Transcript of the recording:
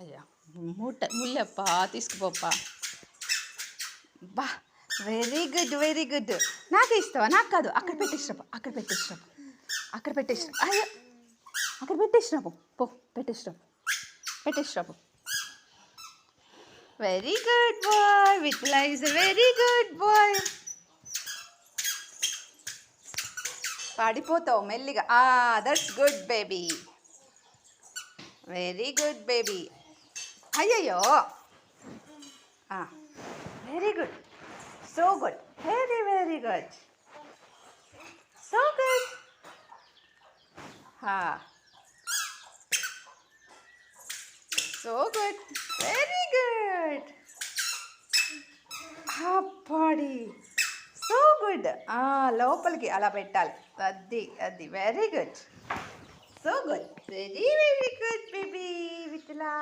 అయ్యా ముల్లప్పా తీసుకుపోప్పా. బా very good very good. నాకే ఇస్తావా? నాకు కాదు, అక్కడ పెట్టేసిరాపు, అక్కడ పెట్టేసిరాపు, అక్కడ పెట్టేసిరా. అయ్యో అక్కడ పెట్టేసిరాపు, పో పెట్టేసిరాపు. Very good boy. Vitla is a very good boy. పడిపోతావు మెల్లిగా. That's good baby. Very good baby. అయ్యయ్యో. Very good. So good. Very very good. So good. So good. Very good. అప్పాడి. So good. లోపలికి అలా పెట్టాలి. అది very good. So good. Very very good baby విట్లా.